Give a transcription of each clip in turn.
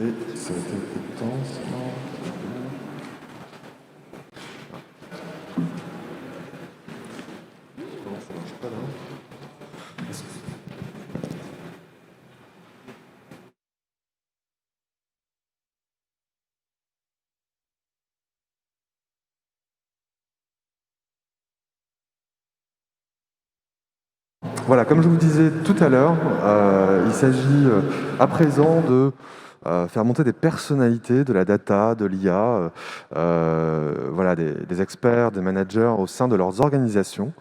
Et ça va être un peu de temps, sinon... Non, ça marche pas là. Voilà, comme je vous disais tout à l'heure, il s'agit à présent de faire monter des personnalités de la data, de l'IA, voilà, des experts, des managers au sein de leurs organisations,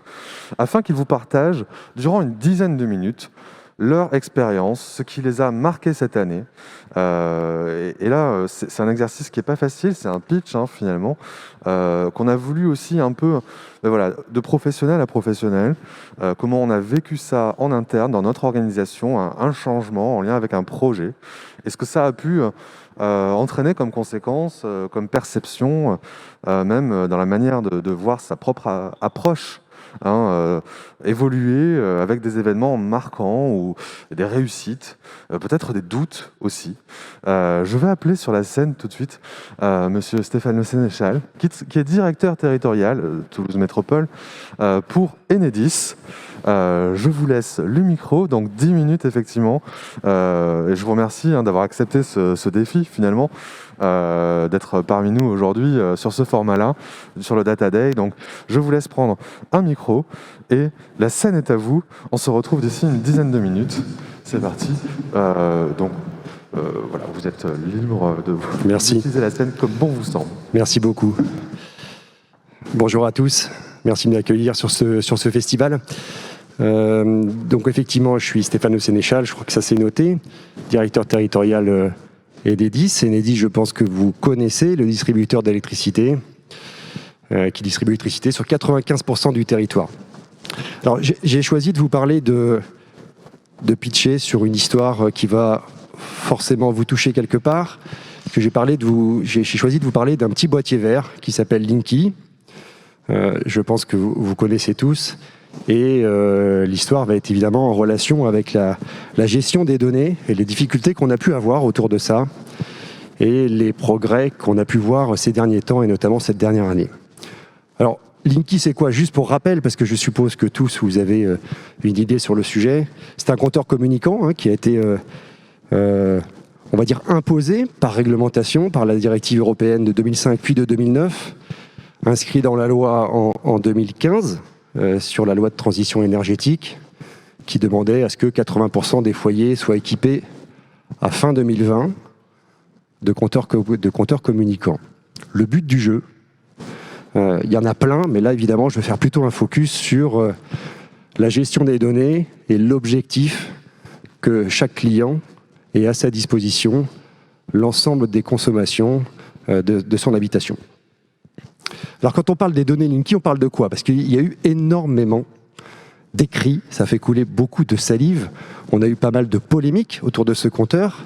afin qu'ils vous partagent durant une dizaine de minutes leur expérience, ce qui les a marqués cette année. Et là, c'est un exercice qui n'est pas facile, c'est un pitch finalement, qu'on a voulu aussi un peu, voilà, de professionnel à professionnel, comment on a vécu ça en interne dans notre organisation, un changement en lien avec un projet, et ce que ça a pu entraîner comme conséquence, comme perception, même dans la manière de voir sa propre approche, évoluer avec des événements marquants ou des réussites, peut-être des doutes aussi. Je vais appeler sur la scène tout de suite Monsieur Stéphane Sénéchal, qui est directeur territorial Toulouse Métropole pour Enedis. Je vous laisse le micro, donc 10 minutes effectivement. Et je vous remercie d'avoir accepté ce défi finalement, d'être parmi nous aujourd'hui sur ce format-là, sur le Data Day. Donc je vous laisse prendre un micro et la scène est à vous. On se retrouve d'ici une dizaine de minutes. C'est parti. Voilà, vous êtes libre de utiliser la scène comme bon vous semble. Merci beaucoup. Bonjour à tous. Merci de m'accueillir sur ce festival. Donc effectivement, je suis Stéphane Sénéchal, je crois que ça s'est noté, directeur territorial Enedis. Enedis, je pense que vous connaissez, le distributeur d'électricité, qui distribue l'électricité sur 95% du territoire. Alors j'ai choisi de vous parler de pitcher sur une histoire qui va forcément vous toucher quelque part. J'ai choisi de vous parler d'un petit boîtier vert qui s'appelle Linky. Je pense que vous connaissez tous. Et l'histoire va être évidemment en relation avec la gestion des données et les difficultés qu'on a pu avoir autour de ça et les progrès qu'on a pu voir ces derniers temps et notamment cette dernière année. Alors, Linky, c'est quoi? Juste pour rappel, parce que je suppose que tous vous avez une idée sur le sujet. C'est un compteur communicant qui a été, on va dire, imposé par réglementation, par la directive européenne de 2005 puis de 2009, inscrit dans la loi en 2015, sur la loi de transition énergétique, qui demandait à ce que 80% des foyers soient équipés à fin 2020 de compteurs communicants. Le but du jeu, il y en a plein, mais là évidemment je vais faire plutôt un focus sur la gestion des données et l'objectif que chaque client ait à sa disposition l'ensemble des consommations de son habitation. Alors quand on parle des données Linky, on parle de quoi? Parce qu'il y a eu énormément d'écrits, ça fait couler beaucoup de salive, on a eu pas mal de polémiques autour de ce compteur.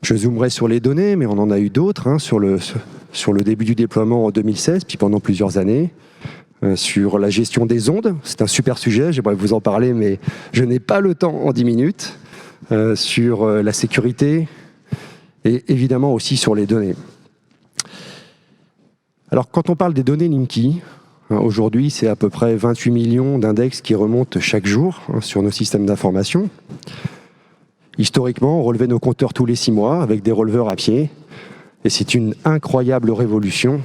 Je zoomerai sur les données, mais on en a eu d'autres, sur le début du déploiement en 2016, puis pendant plusieurs années, sur la gestion des ondes. C'est un super sujet, j'aimerais vous en parler, mais je n'ai pas le temps en 10 minutes. Sur la sécurité et évidemment aussi sur les données. Alors quand on parle des données Linky, aujourd'hui c'est à peu près 28 millions d'index qui remontent chaque jour sur nos systèmes d'information. Historiquement, on relevait nos compteurs tous les 6 mois avec des releveurs à pied. Et c'est une incroyable révolution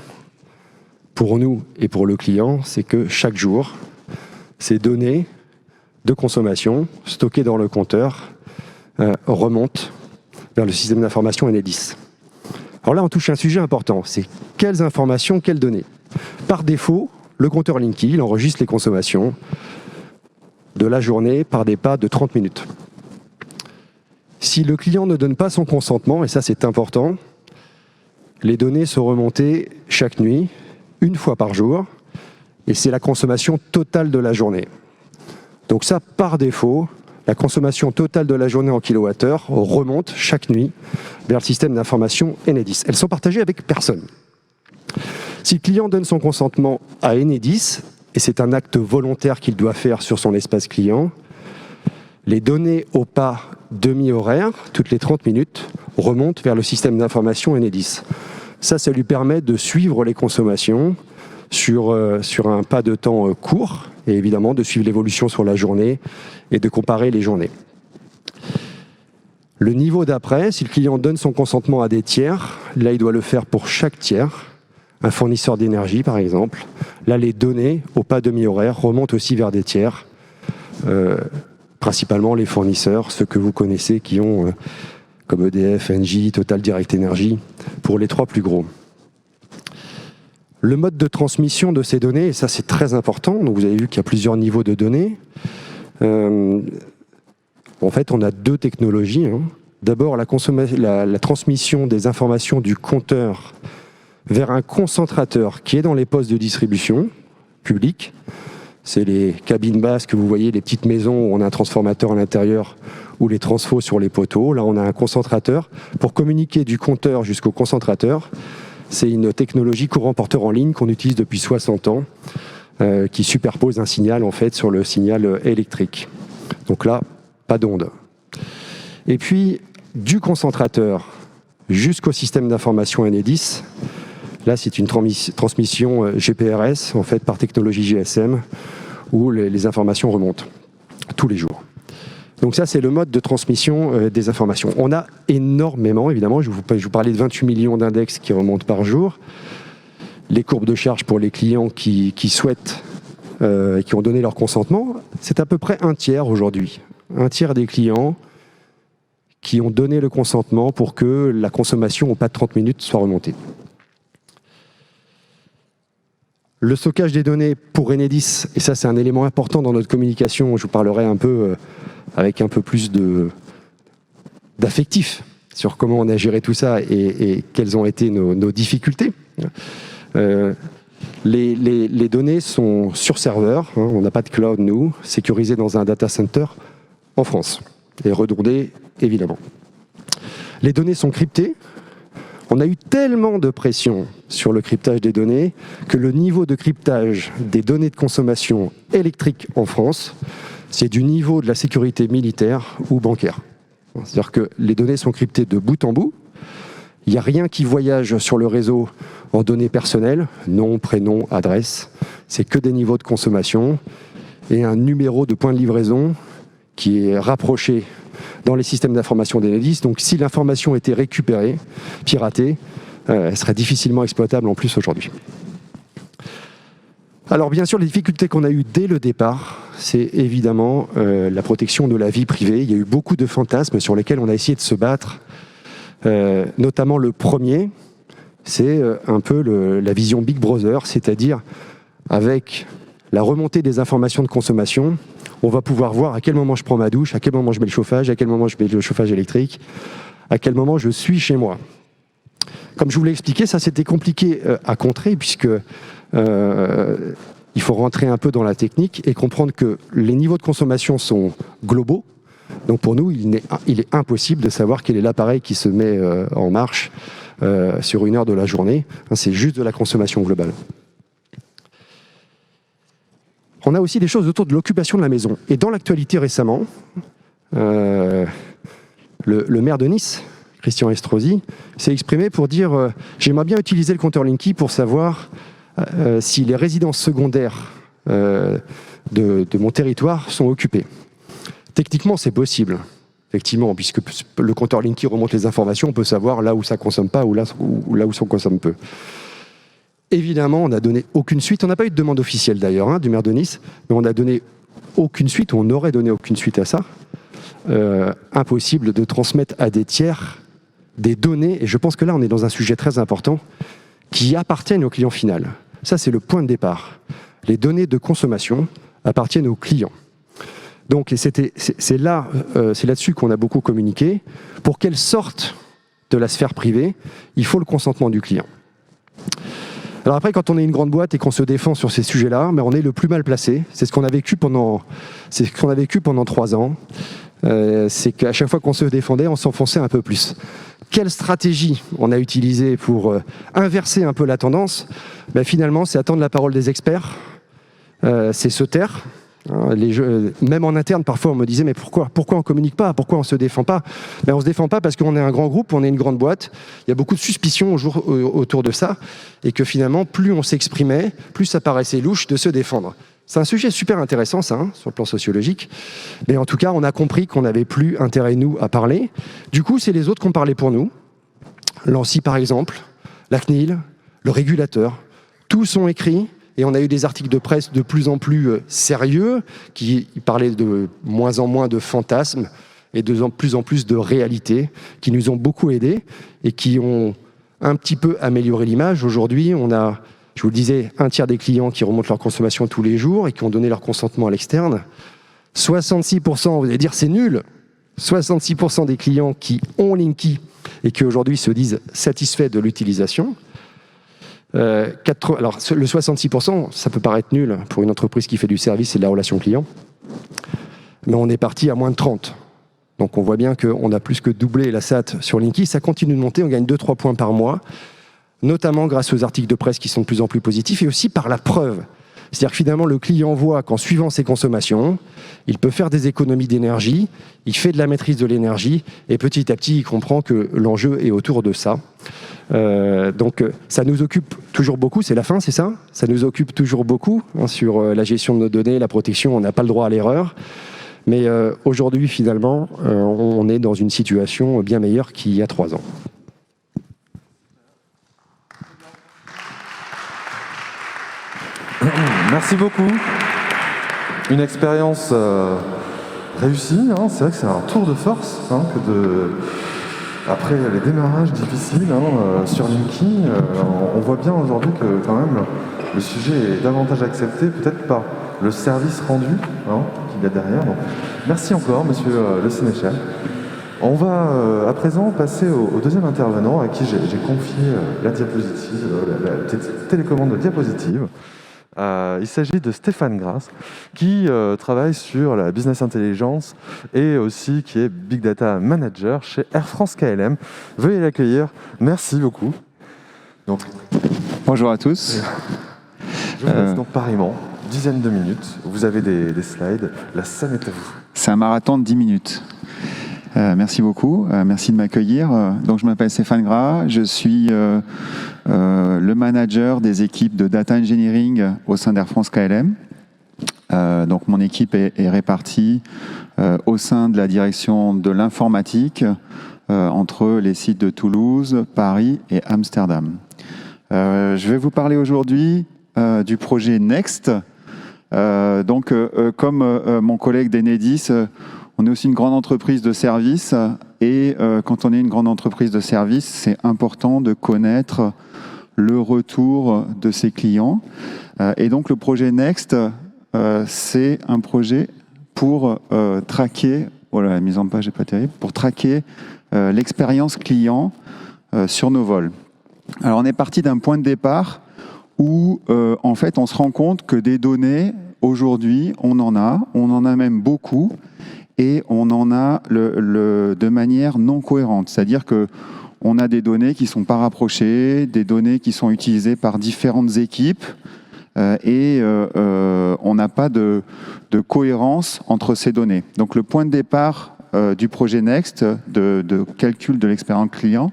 pour nous et pour le client, c'est que chaque jour, ces données de consommation stockées dans le compteur remontent vers le système d'information Enedis. Alors là, on touche un sujet important, c'est quelles informations, quelles données. Par défaut, le compteur Linky, il enregistre les consommations de la journée par des pas de 30 minutes. Si le client ne donne pas son consentement, et ça c'est important, les données sont remontées chaque nuit, une fois par jour, et c'est la consommation totale de la journée. Donc ça, par défaut, la consommation totale de la journée en kilowattheure remonte chaque nuit vers le système d'information Enedis. Elles sont partagées avec personne. Si le client donne son consentement à Enedis, et c'est un acte volontaire qu'il doit faire sur son espace client, les données au pas demi-horaire, toutes les 30 minutes, remonte vers le système d'information Enedis. Ça lui permet de suivre les consommations sur un pas de temps court, et évidemment de suivre l'évolution sur la journée et de comparer les journées. Le niveau d'après, si le client donne son consentement à des tiers, là il doit le faire pour chaque tiers, un fournisseur d'énergie par exemple. Là les données au pas demi-horaire remontent aussi vers des tiers, principalement les fournisseurs, ceux que vous connaissez qui ont comme EDF, Engie, Total Direct Energy, pour les 3 plus gros. Le mode de transmission de ces données, et ça c'est très important, donc vous avez vu qu'il y a plusieurs niveaux de données. En fait, on a 2 technologies. D'abord, la transmission des informations du compteur vers un concentrateur qui est dans les postes de distribution publics. C'est les cabines basses que vous voyez, les petites maisons où on a un transformateur à l'intérieur ou les transfos sur les poteaux. Là, on a un concentrateur. Pour communiquer du compteur jusqu'au concentrateur, c'est une technologie courant porteur en ligne qu'on utilise depuis 60 ans, qui superpose un signal en fait sur le signal électrique. Donc là, pas d'onde. Et puis, du concentrateur jusqu'au système d'information Enedis, là c'est une transmission GPRS, en fait par technologie GSM, où les informations remontent tous les jours. Donc ça c'est le mode de transmission des informations. On a énormément, évidemment, je vous parlais de 28 millions d'index qui remontent par jour. Les courbes de charge pour les clients qui souhaitent, qui ont donné leur consentement, c'est à peu près un tiers aujourd'hui. Un tiers des clients qui ont donné le consentement pour que la consommation au pas de 30 minutes soit remontée. Le stockage des données pour Enedis, et ça c'est un élément important dans notre communication, je vous parlerai un peu avec un peu plus d'affectif sur comment on a géré tout ça et quelles ont été nos difficultés. Les données sont sur serveur, on n'a pas de cloud nous, sécurisées dans un data center en France et redondées évidemment. Les données sont cryptées. On a eu tellement de pression sur le cryptage des données que le niveau de cryptage des données de consommation électrique en France, c'est du niveau de la sécurité militaire ou bancaire. C'est-à-dire que les données sont cryptées de bout en bout. Il n'y a rien qui voyage sur le réseau en données personnelles, nom, prénom, adresse. C'est que des niveaux de consommation et un numéro de point de livraison qui est rapproché dans les systèmes d'information d'Enedis. Donc si l'information était récupérée, piratée, elle serait difficilement exploitable en plus aujourd'hui. Alors bien sûr, les difficultés qu'on a eues dès le départ, c'est évidemment la protection de la vie privée. Il y a eu beaucoup de fantasmes sur lesquels on a essayé de se battre. Notamment le premier, c'est un peu la vision Big Brother, c'est-à-dire avec la remontée des informations de consommation, on va pouvoir voir à quel moment je prends ma douche, à quel moment je mets le chauffage, à quel moment je mets le chauffage électrique, à quel moment je suis chez moi. Comme je vous l'ai expliqué, ça c'était compliqué à contrer puisque il faut rentrer un peu dans la technique et comprendre que les niveaux de consommation sont globaux. Donc pour nous, il est impossible de savoir quel est l'appareil qui se met en marche sur une heure de la journée. C'est juste de la consommation globale. On a aussi des choses autour de l'occupation de la maison. Et dans l'actualité récemment, le maire de Nice, Christian Estrosi, s'est exprimé pour dire j'aimerais bien utiliser le compteur Linky pour savoir si les résidences secondaires de mon territoire sont occupées. Techniquement, c'est possible, effectivement, puisque le compteur Linky remonte les informations, on peut savoir là où ça ne consomme pas ou là où ça consomme peu. Évidemment, on n'a donné aucune suite. On n'a pas eu de demande officielle d'ailleurs du maire de Nice, mais on n'a donné aucune suite, on n'aurait donné aucune suite à ça. Impossible de transmettre à des tiers des données, et je pense que là on est dans un sujet très important, qui appartiennent au client final. Ça c'est le point de départ. Les données de consommation appartiennent aux clients. Donc c'est là-dessus qu'on a beaucoup communiqué. Pour qu'elles sortent de la sphère privée, il faut le consentement du client. Alors après, quand on est une grande boîte et qu'on se défend sur ces sujets-là, mais on est le plus mal placé. C'est ce qu'on a vécu pendant 3 ans. C'est qu'à chaque fois qu'on se défendait, on s'enfonçait un peu plus. Quelle stratégie on a utilisée pour inverser un peu la tendance ? Finalement, c'est attendre la parole des experts, c'est se taire, Même en interne, parfois, on me disait « mais pourquoi on ne communique pas? Pourquoi on ne se défend pas ?» On ne se défend pas parce qu'on est un grand groupe, on est une grande boîte. Il y a beaucoup de suspicions autour de ça, et que finalement, plus on s'exprimait, plus ça paraissait louche de se défendre. C'est un sujet super intéressant, ça, sur le plan sociologique. Mais en tout cas, on a compris qu'on n'avait plus intérêt, nous, à parler. Du coup, c'est les autres qui ont parlé pour nous. L'ANSSI, par exemple, la CNIL, le régulateur, tous sont écrits. Et on a eu des articles de presse de plus en plus sérieux qui parlaient de moins en moins de fantasmes et de plus en plus de réalité, qui nous ont beaucoup aidés et qui ont un petit peu amélioré l'image. Aujourd'hui, on a, je vous le disais, un tiers des clients qui remontent leur consommation tous les jours et qui ont donné leur consentement à l'externe. 66%, vous allez dire c'est nul, 66% des clients qui ont Linky et qui aujourd'hui se disent satisfaits de l'utilisation. Alors, le 66%, ça peut paraître nul pour une entreprise qui fait du service et de la relation client, mais on est parti à moins de 30. Donc on voit bien qu'on a plus que doublé la SAT sur Linky. Ça continue de monter, on gagne 2-3 points par mois, notamment grâce aux articles de presse qui sont de plus en plus positifs et aussi par la preuve. C'est-à-dire que finalement, le client voit qu'en suivant ses consommations, il peut faire des économies d'énergie, il fait de la maîtrise de l'énergie, et petit à petit, il comprend que l'enjeu est autour de ça. Donc, ça nous occupe toujours beaucoup, c'est la fin, c'est ça? Ça nous occupe toujours beaucoup sur la gestion de nos données, la protection, on n'a pas le droit à l'erreur. Mais aujourd'hui, finalement, on est dans une situation bien meilleure qu'il y a 3 ans. Merci beaucoup. Une expérience réussie. C'est vrai que c'est un tour de force après les démarrages difficiles sur Linky. On voit bien aujourd'hui que quand même le sujet est davantage accepté, peut-être par le service rendu qu'il y a derrière. Donc, merci encore, monsieur le Sénéchal. On va à présent passer au deuxième intervenant à qui j'ai confié la diapositive, la télécommande de diapositive. Il s'agit de Stéphane Grasse, qui travaille sur la business intelligence et aussi qui est Big Data Manager chez Air France KLM. Veuillez l'accueillir. Merci beaucoup. Donc, bonjour à tous. Je vous laisse donc pareillement, dizaine de minutes. Vous avez des slides. La scène est à vous. C'est un marathon de 10 minutes. Merci beaucoup, merci de m'accueillir. Donc je m'appelle Stéphane Gras, je suis le manager des équipes de data engineering au sein d'Air France KLM. Donc mon équipe est répartie au sein de la direction de l'informatique entre les sites de Toulouse, Paris et Amsterdam. Je vais vous parler aujourd'hui du projet Next. Comme mon collègue d'Enedis, on est aussi une grande entreprise de service et quand on est une grande entreprise de service, c'est important de connaître le retour de ses clients. Et donc le projet Next, c'est un projet pour traquer, oh là, la mise en page n'est pas terrible, pour traquer l'expérience client sur nos vols. Alors on est parti d'un point de départ où en fait on se rend compte que des données, aujourd'hui, on en a même beaucoup. Et on en a de manière non cohérente. C'est-à-dire qu'on a des données qui ne sont pas rapprochées, des données qui sont utilisées par différentes équipes et on n'a pas de cohérence entre ces données. Donc le point de départ du projet Next, de calcul de l'expérience client,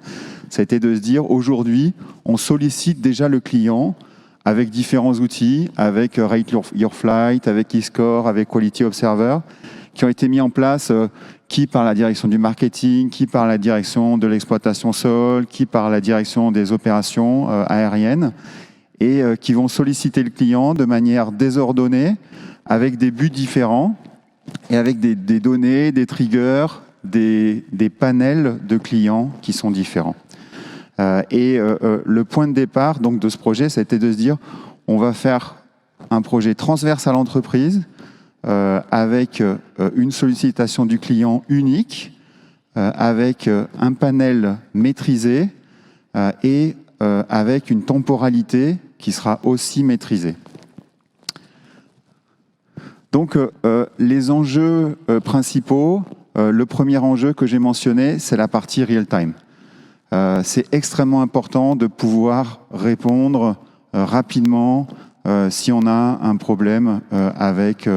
ça a été de se dire aujourd'hui, on sollicite déjà le client avec différents outils, avec Rate Your Flight, avec eScore, avec Quality Observer, qui ont été mis en place, qui par la direction du marketing, qui par la direction de l'exploitation sol, qui par la direction des opérations aériennes, et qui vont solliciter le client de manière désordonnée, avec des buts différents, et avec des données, des triggers, des panels de clients qui sont différents. Le point de départ donc, de ce projet, ça a été de se dire, on va faire un projet transverse à l'entreprise, avec une sollicitation du client unique, avec un panel maîtrisé et avec une temporalité qui sera aussi maîtrisée. Donc les enjeux principaux, le premier enjeu que j'ai mentionné, c'est la partie real-time. C'est extrêmement important de pouvoir répondre rapidement si on a un problème avec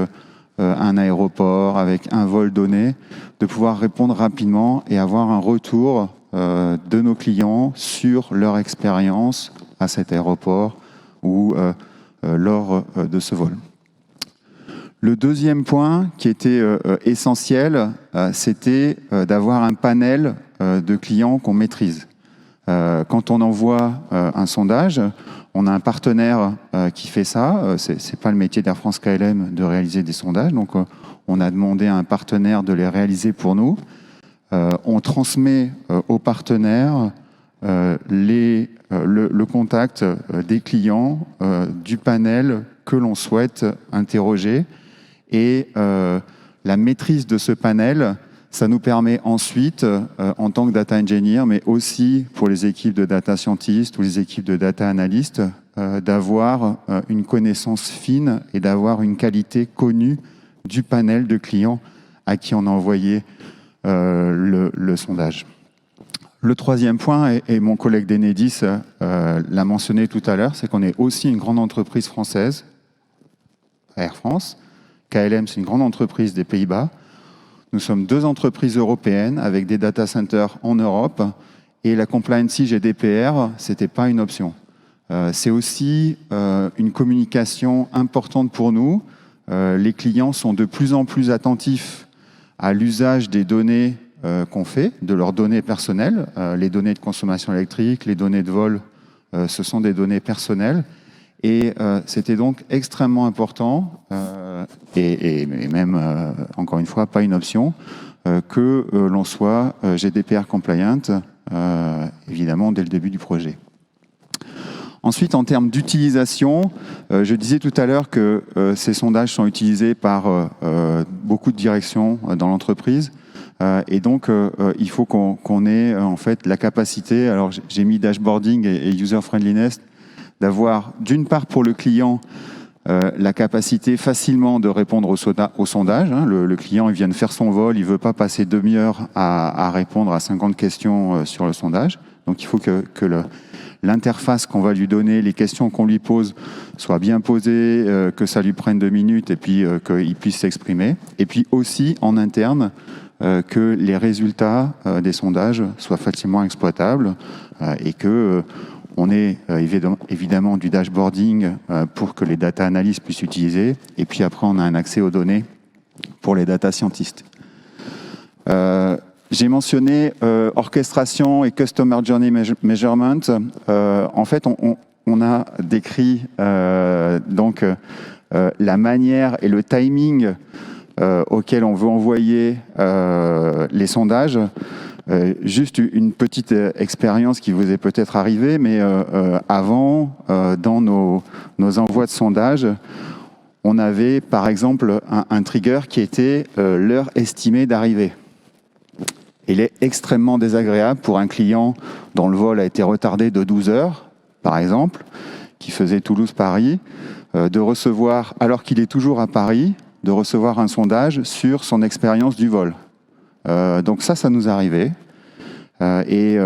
un aéroport, avec un vol donné, de pouvoir répondre rapidement et avoir un retour de nos clients sur leur expérience à cet aéroport ou lors de ce vol. Le deuxième point qui était essentiel, c'était d'avoir un panel de clients qu'on maîtrise. Quand on envoie un sondage, on a un partenaire qui fait ça. C'est pas le métier d'Air France KLM de réaliser des sondages, donc on a demandé à un partenaire de les réaliser pour nous. On transmet au partenaire le contact des clients du panel que l'on souhaite interroger. Et la maîtrise de ce panel, ça nous permet ensuite, en tant que data engineer, mais aussi pour les équipes de data scientists ou les équipes de data analystes, d'avoir une connaissance fine et d'avoir une qualité connue du panel de clients à qui on a envoyé le sondage. Le troisième point, et mon collègue d'Enedis l'a mentionné tout à l'heure, c'est qu'on est aussi une grande entreprise française, Air France. KLM, c'est une grande entreprise des Pays-Bas. Nous sommes 2 entreprises européennes avec des data centers en Europe, et la compliance GDPR, ce n'était pas une option. C'est aussi une communication importante pour nous. Les clients sont de plus en plus attentifs à l'usage des données qu'on fait, de leurs données personnelles. Les données de consommation électrique, les données de vol, ce sont des données personnelles. Et c'était donc extrêmement important, et même, encore une fois, pas une option, que l'on soit GDPR compliant, évidemment, dès le début du projet. Ensuite, en termes d'utilisation, je disais tout à l'heure que ces sondages sont utilisés par beaucoup de directions dans l'entreprise. Et donc, il faut qu'on ait en fait la capacité, alors j'ai mis dashboarding et user-friendliness, d'avoir d'une part pour le client la capacité facilement de répondre au sondage. Hein. Le client, il vient de faire son vol, il ne veut pas passer demi-heure à répondre à 50 questions sur le sondage. Donc il faut que l'interface qu'on va lui donner, les questions qu'on lui pose, soient bien posées, que ça lui prenne 2 minutes et puis qu'il puisse s'exprimer. Et puis aussi en interne, que les résultats des sondages soient facilement exploitables et que on ait évidemment du dashboarding pour que les data analysts puissent utiliser, et puis après on a un accès aux données pour les data scientists. J'ai mentionné orchestration et Customer Journey Measurement. En fait, on a décrit donc la manière et le timing auquel on veut envoyer les sondages. Juste une petite expérience qui vous est peut-être arrivée, mais avant, dans nos envois de sondage, on avait par exemple un trigger qui était l'heure estimée d'arrivée. Il est extrêmement désagréable pour un client dont le vol a été retardé de 12 heures, par exemple, qui faisait Toulouse-Paris, de recevoir, alors qu'il est toujours à Paris, de recevoir un sondage sur son expérience du vol. Donc ça nous arrivait. Et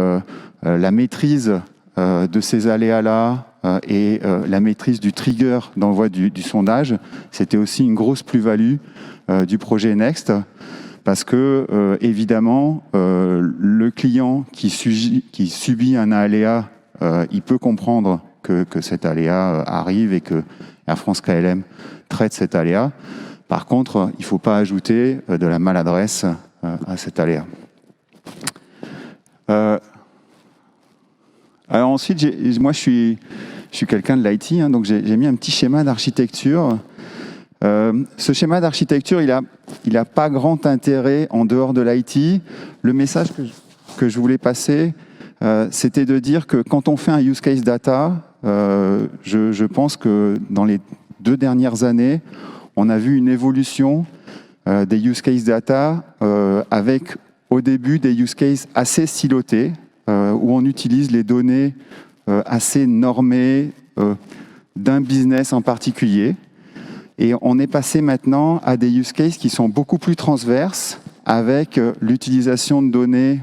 la maîtrise de ces aléas-là et la maîtrise du trigger d'envoi du sondage, c'était aussi une grosse plus-value du projet Next, parce que évidemment, le client qui subit un aléa, il peut comprendre que cet aléa arrive et que Air France KLM traite cet aléa. Par contre, il ne faut pas ajouter de la maladresse à cet aléa. Alors ensuite, moi je suis quelqu'un de l'IT, hein, donc j'ai mis un petit schéma d'architecture. Ce schéma d'architecture, il a pas grand intérêt en dehors de l'IT. Le message que je voulais passer, c'était de dire que quand on fait un use case data, je pense que dans les 2 dernières années, on a vu une évolution des use case data avec au début des use cases assez silotés, où on utilise les données assez normées d'un business en particulier. Et on est passé maintenant à des use cases qui sont beaucoup plus transverses, avec l'utilisation de données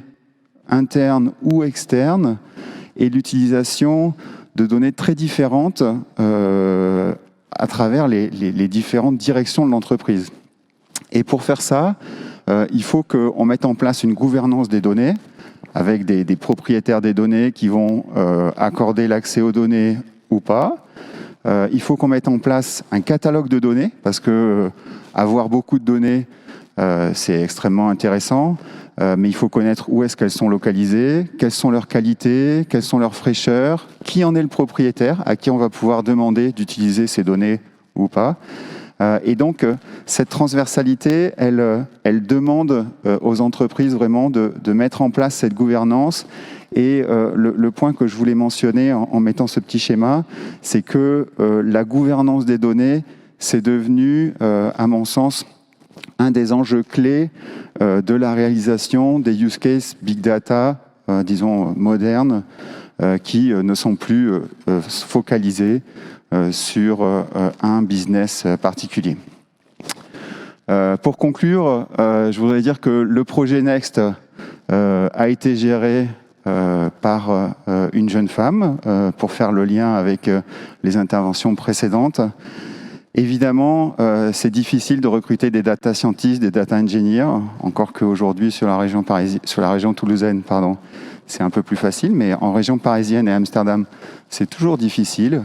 internes ou externes, et l'utilisation de données très différentes à travers les différentes directions de l'entreprise. Et pour faire ça, il faut qu'on mette en place une gouvernance des données, avec des propriétaires des données qui vont accorder l'accès aux données ou pas. Il faut qu'on mette en place un catalogue de données, parce que avoir beaucoup de données, c'est extrêmement intéressant, mais il faut connaître où est-ce qu'elles sont localisées, quelles sont leurs qualités, quelles sont leurs fraîcheurs, qui en est le propriétaire, à qui on va pouvoir demander d'utiliser ces données ou pas. Et donc, cette transversalité, elle demande aux entreprises vraiment de mettre en place cette gouvernance. Et le point que je voulais mentionner en mettant ce petit schéma, c'est que la gouvernance des données, c'est devenu, à mon sens, un des enjeux clés de la réalisation des use cases big data, disons modernes, qui ne sont plus focalisés sur un business particulier. Pour conclure, je voudrais dire que le projet Next a été géré par une jeune femme pour faire le lien avec les interventions précédentes. Évidemment, c'est difficile de recruter des data scientists, des data engineers, encore qu'aujourd'hui sur la région toulousaine, pardon, c'est un peu plus facile, mais en région parisienne et Amsterdam, c'est toujours difficile.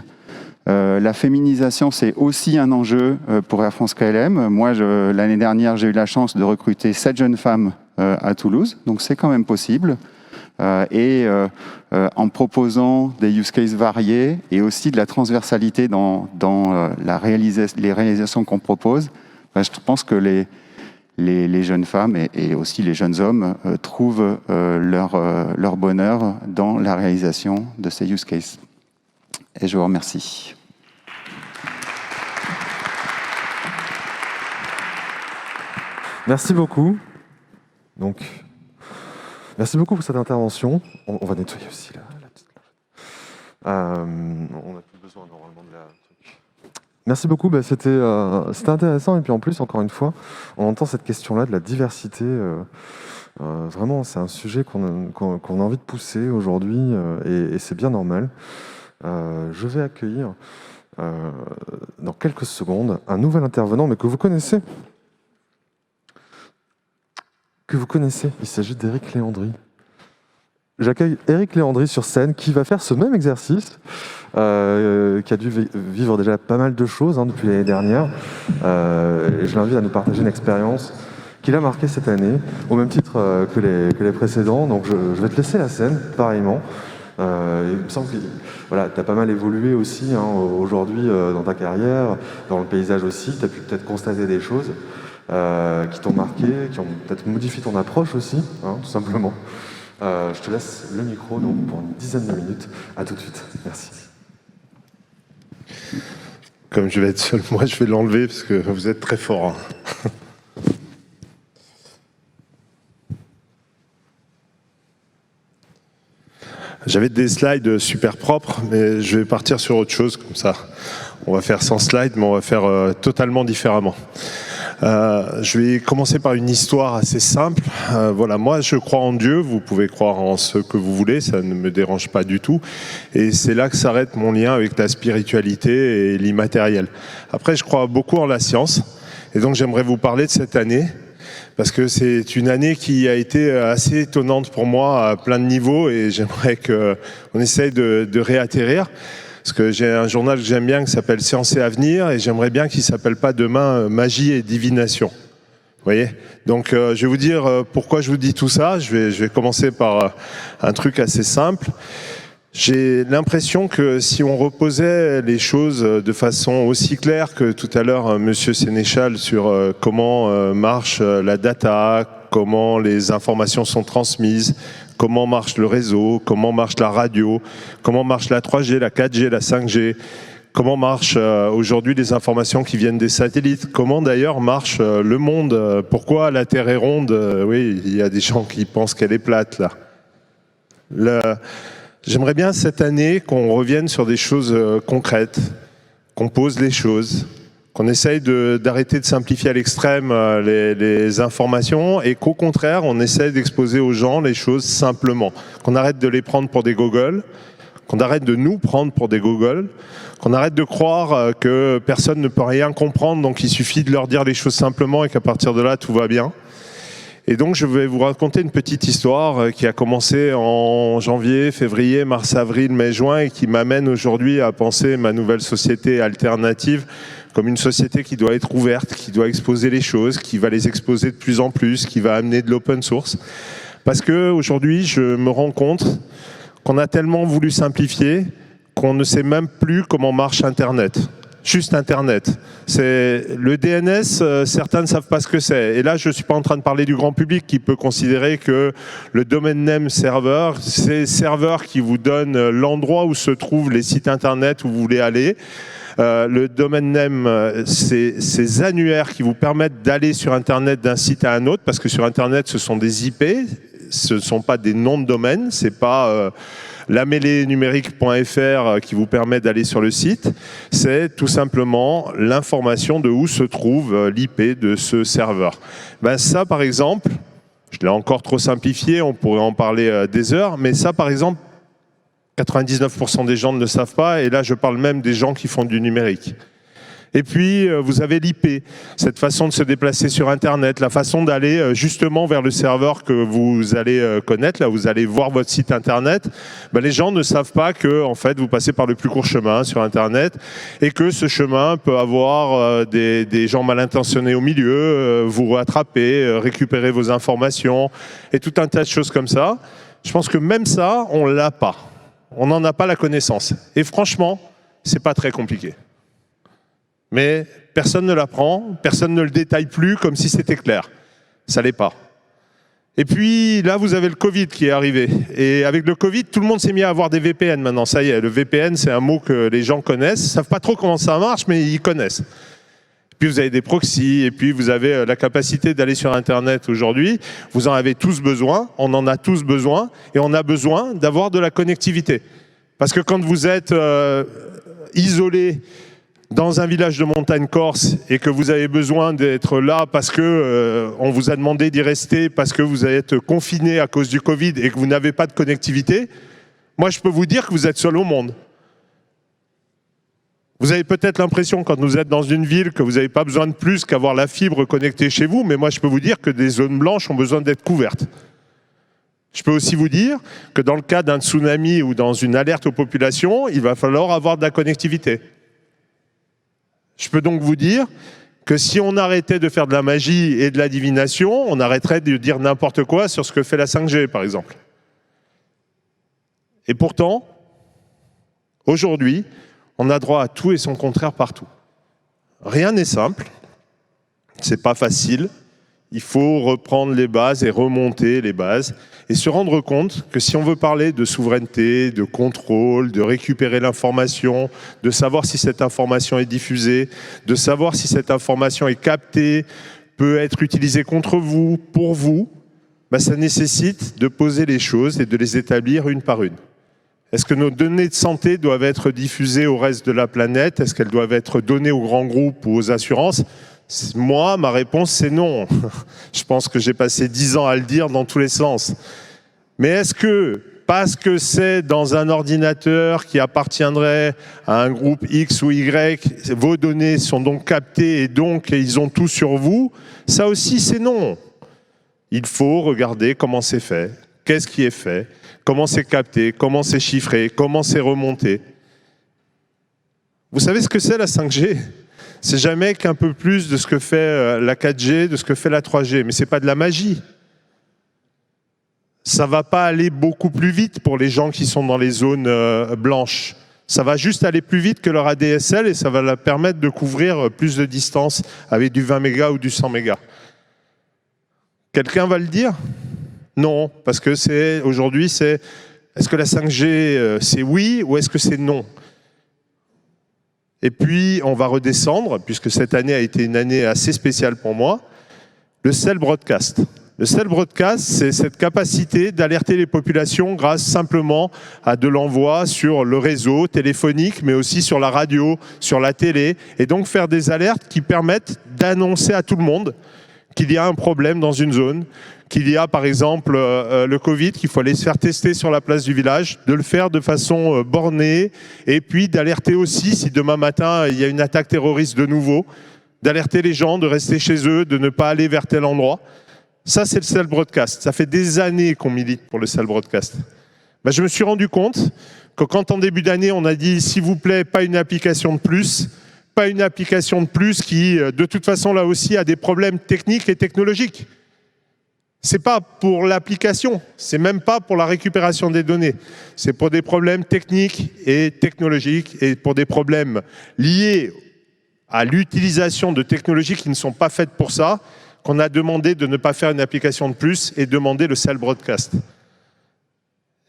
La féminisation, c'est aussi un enjeu pour Air France KLM. Moi, l'année dernière, j'ai eu la chance de recruter 7 jeunes femmes à Toulouse, donc c'est quand même possible. En proposant des use cases variés et aussi de la transversalité dans les réalisations qu'on propose, je pense que les jeunes femmes et aussi les jeunes hommes trouvent leur bonheur dans la réalisation de ces use cases. Et je vous remercie. Merci beaucoup. Donc, merci beaucoup pour cette intervention. On va nettoyer aussi la petite cloche. On n'a plus besoin normalement de la truc. Merci beaucoup. C'était intéressant et puis en plus, encore une fois, on entend cette question-là de la diversité. Vraiment, c'est un sujet qu'on a envie de pousser aujourd'hui et c'est bien normal. Je vais accueillir dans quelques secondes un nouvel intervenant, mais que vous connaissez. Il s'agit d'Éric Léandri. J'accueille Éric Léandri sur scène qui va faire ce même exercice, qui a dû vivre déjà pas mal de choses depuis l'année dernière. Je l'invite à nous partager une expérience qui l'a marqué cette année, au même titre que les précédents. Donc je vais te laisser la scène, pareillement. Il me semble que tu as pas mal évolué aussi aujourd'hui dans ta carrière, dans le paysage aussi. Tu as pu peut-être constater des choses qui t'ont marqué, qui ont peut-être modifié ton approche aussi, tout simplement. Je te laisse le micro donc, pour une dizaine de minutes. À tout de suite. Merci. Comme je vais être seul, moi je vais l'enlever parce que vous êtes très fort. J'avais des slides super propres, mais je vais partir sur autre chose, comme ça. On va faire sans slide, mais on va faire totalement différemment. Je vais commencer par une histoire assez simple. Voilà, moi je crois en Dieu, vous pouvez croire en ce que vous voulez, ça ne me dérange pas du tout. Et c'est là que s'arrête mon lien avec la spiritualité et l'immatériel. Après, je crois beaucoup en la science, et donc j'aimerais vous parler de cette année, parce que c'est une année qui a été assez étonnante pour moi à plein de niveaux, et j'aimerais qu'on essaye de réatterrir. Parce que j'ai un journal que j'aime bien qui s'appelle Science et Avenir, et j'aimerais bien qu'il ne s'appelle pas demain Magie et Divination. Vous voyez ? Donc je vais vous dire pourquoi je vous dis tout ça. Je vais commencer par un truc assez simple. J'ai l'impression que si on reposait les choses de façon aussi claire que tout à l'heure Monsieur Sénéchal sur comment marche la data, comment les informations sont transmises, comment marche le réseau, comment marche la radio, comment marche la 3G, la 4G, la 5G, comment marchent aujourd'hui les informations qui viennent des satellites, comment d'ailleurs marche le monde, pourquoi la Terre est ronde, oui, il y a des gens qui pensent qu'elle est plate là. J'aimerais bien cette année qu'on revienne sur des choses concrètes, qu'on pose les choses, qu'on essaye d'arrêter de simplifier à l'extrême les informations et qu'au contraire, on essaye d'exposer aux gens les choses simplement. Qu'on arrête de les prendre pour des gogoles, qu'on arrête de nous prendre pour des gogoles, qu'on arrête de croire que personne ne peut rien comprendre, donc il suffit de leur dire les choses simplement et qu'à partir de là, tout va bien. Et donc, je vais vous raconter une petite histoire qui a commencé en janvier, février, mars, avril, mai, juin et qui m'amène aujourd'hui à penser ma nouvelle société alternative comme une société qui doit être ouverte, qui doit exposer les choses, qui va les exposer de plus en plus, qui va amener de l'open source. Parce qu'aujourd'hui, je me rends compte qu'on a tellement voulu simplifier qu'on ne sait même plus comment marche Internet. Juste Internet. C'est le DNS, certains ne savent pas ce que c'est. Et là, je ne suis pas en train de parler du grand public qui peut considérer que le domain name server, c'est serveur qui vous donne l'endroit où se trouvent les sites Internet où vous voulez aller. Le domain name, c'est ces annuaires qui vous permettent d'aller sur Internet d'un site à un autre, parce que sur Internet, ce sont des IP, ce ne sont pas des noms de domaine, ce n'est pas lamelenumérique.fr qui vous permet d'aller sur le site, c'est tout simplement l'information de où se trouve l'IP de ce serveur. Ben ça, par exemple, je l'ai encore trop simplifié, on pourrait en parler des heures, mais ça, par exemple, 99% des gens ne le savent pas, et là, je parle même des gens qui font du numérique. Et puis, vous avez l'IP, cette façon de se déplacer sur Internet, la façon d'aller justement vers le serveur que vous allez connaître, là, vous allez voir votre site Internet. Ben, les gens ne savent pas que, en fait, vous passez par le plus court chemin sur Internet et que ce chemin peut avoir des gens mal intentionnés au milieu, vous rattraper, récupérer vos informations et tout un tas de choses comme ça. Je pense que même ça, on ne l'a pas. On n'en a pas la connaissance. Et franchement, c'est pas très compliqué. Mais personne ne l'apprend, personne ne le détaille plus comme si c'était clair. Ça l'est pas. Et puis là, vous avez le Covid qui est arrivé. Et avec le Covid, tout le monde s'est mis à avoir des VPN maintenant. Ça y est, le VPN, c'est un mot que les gens connaissent. Ils ne savent pas trop comment ça marche, mais ils connaissent. Puis vous avez des proxys, et puis vous avez la capacité d'aller sur Internet aujourd'hui. Vous en avez tous besoin, on en a tous besoin, et on a besoin d'avoir de la connectivité. Parce que quand vous êtes isolé dans un village de montagne corse et que vous avez besoin d'être là parce que on vous a demandé d'y rester, parce que vous êtes confiné à cause du Covid et que vous n'avez pas de connectivité, moi je peux vous dire que vous êtes seul au monde. Vous avez peut-être l'impression quand vous êtes dans une ville que vous n'avez pas besoin de plus qu'avoir la fibre connectée chez vous, mais moi je peux vous dire que des zones blanches ont besoin d'être couvertes. Je peux aussi vous dire que dans le cas d'un tsunami ou dans une alerte aux populations, il va falloir avoir de la connectivité. Je peux donc vous dire que si on arrêtait de faire de la magie et de la divination, on arrêterait de dire n'importe quoi sur ce que fait la 5G, par exemple. Et pourtant, aujourd'hui, on a droit à tout et son contraire partout. Rien n'est simple, c'est pas facile. Il faut reprendre les bases et remonter les bases et se rendre compte que si on veut parler de souveraineté, de contrôle, de récupérer l'information, de savoir si cette information est diffusée, de savoir si cette information est captée, peut être utilisée contre vous, pour vous, ben ça nécessite de poser les choses et de les établir une par une. Est-ce que nos données de santé doivent être diffusées au reste de la planète? Est-ce qu'elles doivent être données aux grands groupes ou aux assurances? Moi, ma réponse, c'est non. Je pense que j'ai passé 10 ans à le dire dans tous les sens. Mais est-ce que, parce que c'est dans un ordinateur qui appartiendrait à un groupe X ou Y, vos données sont donc captées et donc ils ont tout sur vous? Ça aussi, c'est non. Il faut regarder comment c'est fait, qu'est-ce qui est fait, comment c'est capté, comment c'est chiffré, comment c'est remonté. Vous savez ce que c'est la 5G ? C'est jamais qu'un peu plus de ce que fait la 4G, de ce que fait la 3G, mais ce n'est pas de la magie. Ça ne va pas aller beaucoup plus vite pour les gens qui sont dans les zones blanches. Ça va juste aller plus vite que leur ADSL et ça va leur permettre de couvrir plus de distance avec du 20 mégas ou du 100 mégas. Quelqu'un va le dire ? Non, parce que aujourd'hui, est-ce que la 5G, c'est oui ou est-ce que c'est non ? Et puis, on va redescendre, puisque cette année a été une année assez spéciale pour moi, le cell broadcast. Le cell broadcast, c'est cette capacité d'alerter les populations grâce simplement à de l'envoi sur le réseau téléphonique, mais aussi sur la radio, sur la télé, et donc faire des alertes qui permettent d'annoncer à tout le monde qu'il y a un problème dans une zone, qu'il y a par exemple le Covid, qu'il faut aller se faire tester sur la place du village, de le faire de façon bornée, et puis d'alerter aussi si demain matin il y a une attaque terroriste de nouveau, d'alerter les gens, de rester chez eux, de ne pas aller vers tel endroit. Ça, c'est le Cell Broadcast. Ça fait des années qu'on milite pour le Cell Broadcast. Ben, je me suis rendu compte que quand en début d'année, on a dit, s'il vous plaît, pas une application de plus, pas une application de plus qui, de toute façon, là aussi, a des problèmes techniques et technologiques. C'est pas pour l'application, c'est même pas pour la récupération des données. C'est pour des problèmes techniques et technologiques et pour des problèmes liés à l'utilisation de technologies qui ne sont pas faites pour ça, qu'on a demandé de ne pas faire une application de plus et demander le Cell Broadcast.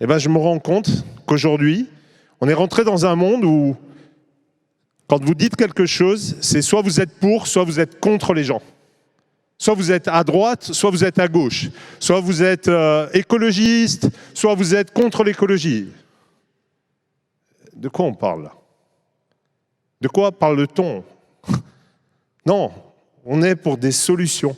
Eh ben, je me rends compte qu'aujourd'hui, on est rentré dans un monde où, quand vous dites quelque chose, c'est soit vous êtes pour, soit vous êtes contre les gens. Soit vous êtes à droite, soit vous êtes à gauche. Soit vous êtes écologiste, soit vous êtes contre l'écologie. De quoi on parle là? De quoi parle-t-on? Non, on est pour des solutions,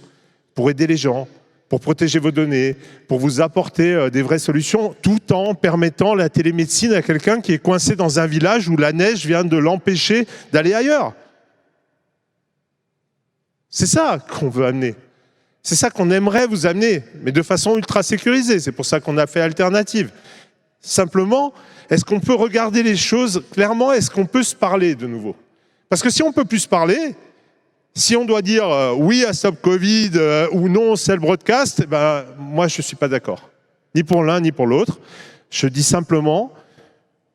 pour aider les gens, pour protéger vos données, pour vous apporter des vraies solutions, tout en permettant la télémédecine à quelqu'un qui est coincé dans un village où la neige vient de l'empêcher d'aller ailleurs. C'est ça qu'on veut amener. C'est ça qu'on aimerait vous amener, mais de façon ultra sécurisée. C'est pour ça qu'on a fait Alternative. Simplement, est-ce qu'on peut regarder les choses clairement? Est-ce qu'on peut se parler de nouveau? Parce que si on ne peut plus se parler, si on doit dire oui à Stop Covid ou non au Cell Broadcast, ben, moi je ne suis pas d'accord. Ni pour l'un ni pour l'autre. Je dis simplement,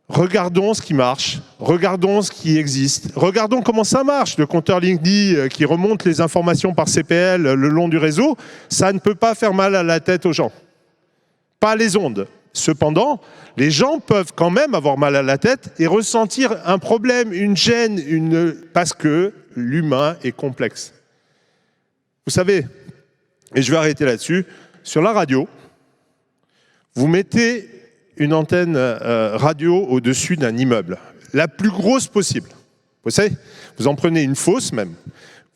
regardons ce qui marche, regardons ce qui existe, regardons comment ça marche. Le compteur LinkedIn qui remonte les informations par CPL le long du réseau, ça ne peut pas faire mal à la tête aux gens. Pas les ondes. Cependant, les gens peuvent quand même avoir mal à la tête et ressentir un problème, une gêne, parce que l'humain est complexe. Vous savez, et je vais arrêter là-dessus, sur la radio, vous mettez une antenne radio au-dessus d'un immeuble, la plus grosse possible. Vous savez, vous en prenez une fausse même,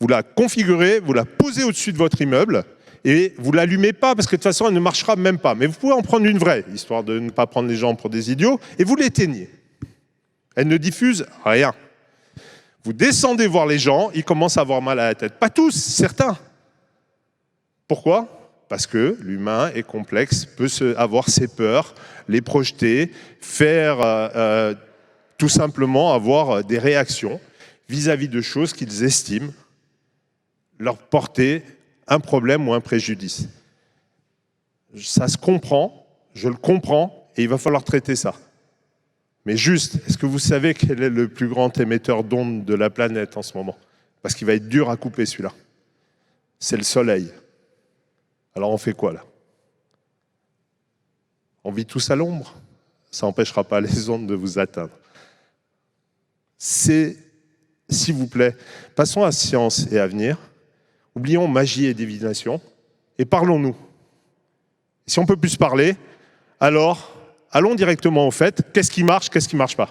vous la configurez, vous la posez au-dessus de votre immeuble et vous ne l'allumez pas parce que de toute façon elle ne marchera même pas. Mais vous pouvez en prendre une vraie, histoire de ne pas prendre les gens pour des idiots, et vous l'éteignez. Elle ne diffuse rien. Vous descendez voir les gens, ils commencent à avoir mal à la tête. Pas tous, certains. Pourquoi ? Parce que l'humain est complexe, peut avoir ses peurs, les projeter, faire tout simplement avoir des réactions vis-à-vis de choses qu'ils estiment leur porter un problème ou un préjudice. Ça se comprend, je le comprends, et il va falloir traiter ça. Mais juste, est-ce que vous savez quel est le plus grand émetteur d'ondes de la planète en ce moment? Parce qu'il va être dur à couper celui-là. C'est le soleil. Alors on fait quoi là? On vit tous à l'ombre. Ça n'empêchera pas les ondes de vous atteindre. C'est, s'il vous plaît, passons à science et avenir. Oublions magie et divination et parlons-nous. Si on ne peut plus se parler, alors allons directement au fait. Qu'est-ce qui marche pas?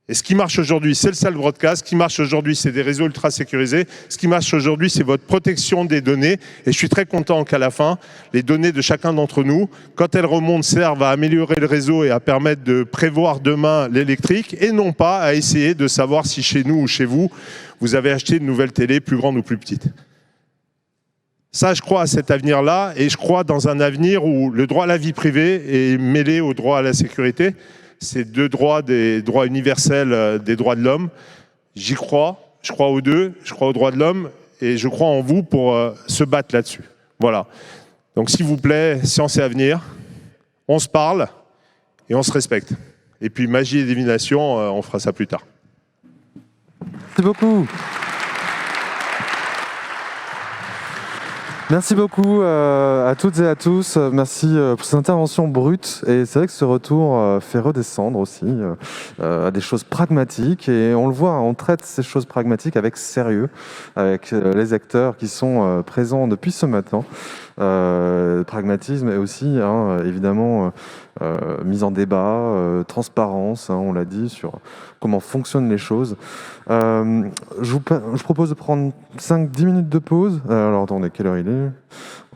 Et ce qui marche aujourd'hui, c'est le Cell Broadcast. Ce qui marche aujourd'hui, c'est des réseaux ultra sécurisés. Ce qui marche aujourd'hui, c'est votre protection des données. Et je suis très content qu'à la fin, les données de chacun d'entre nous, quand elles remontent, servent à améliorer le réseau et à permettre de prévoir demain l'électrique, et non pas à essayer de savoir si chez nous ou chez vous, vous avez acheté une nouvelle télé plus grande ou plus petite. Ça, je crois à cet avenir-là, et je crois dans un avenir où le droit à la vie privée est mêlé au droit à la sécurité. C'est deux droits, des droits universels des droits de l'homme. J'y crois, je crois aux deux, je crois aux droits de l'homme, et je crois en vous pour se battre là-dessus. Voilà. Donc s'il vous plaît, science et avenir, on se parle et on se respecte. Et puis magie et divination, on fera ça plus tard. Merci beaucoup. Merci beaucoup à toutes et à tous. Merci pour cette intervention brute. Et c'est vrai que ce retour fait redescendre aussi à des choses pragmatiques. Et on le voit, on traite ces choses pragmatiques avec sérieux, avec les acteurs qui sont présents depuis ce matin. pragmatisme et aussi, évidemment, mise en débat, transparence, on l'a dit, sur comment fonctionnent les choses. Je vous propose de prendre 5-10 minutes de pause. Alors attendez, quelle heure il est?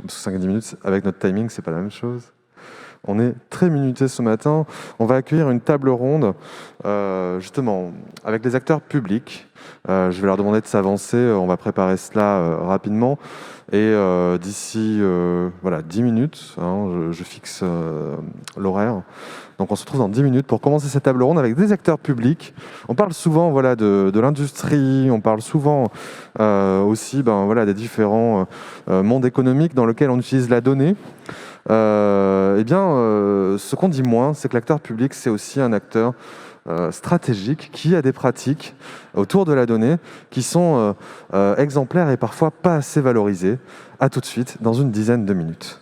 Parce que 5-10 minutes, avec notre timing, c'est pas la même chose. On est très minuté ce matin. On va accueillir une table ronde, justement, avec les acteurs publics. Je vais leur demander de s'avancer. On va préparer cela rapidement. Et d'ici 10 minutes, je fixe l'horaire. Donc on se retrouve dans 10 minutes pour commencer cette table ronde avec des acteurs publics. On parle souvent de l'industrie, on parle souvent aussi des différents mondes économiques dans lesquels on utilise la donnée. Ce qu'on dit moins, c'est que l'acteur public, c'est aussi un acteur stratégique qui a des pratiques autour de la donnée qui sont exemplaires et parfois pas assez valorisées. À tout de suite, dans une dizaine de minutes.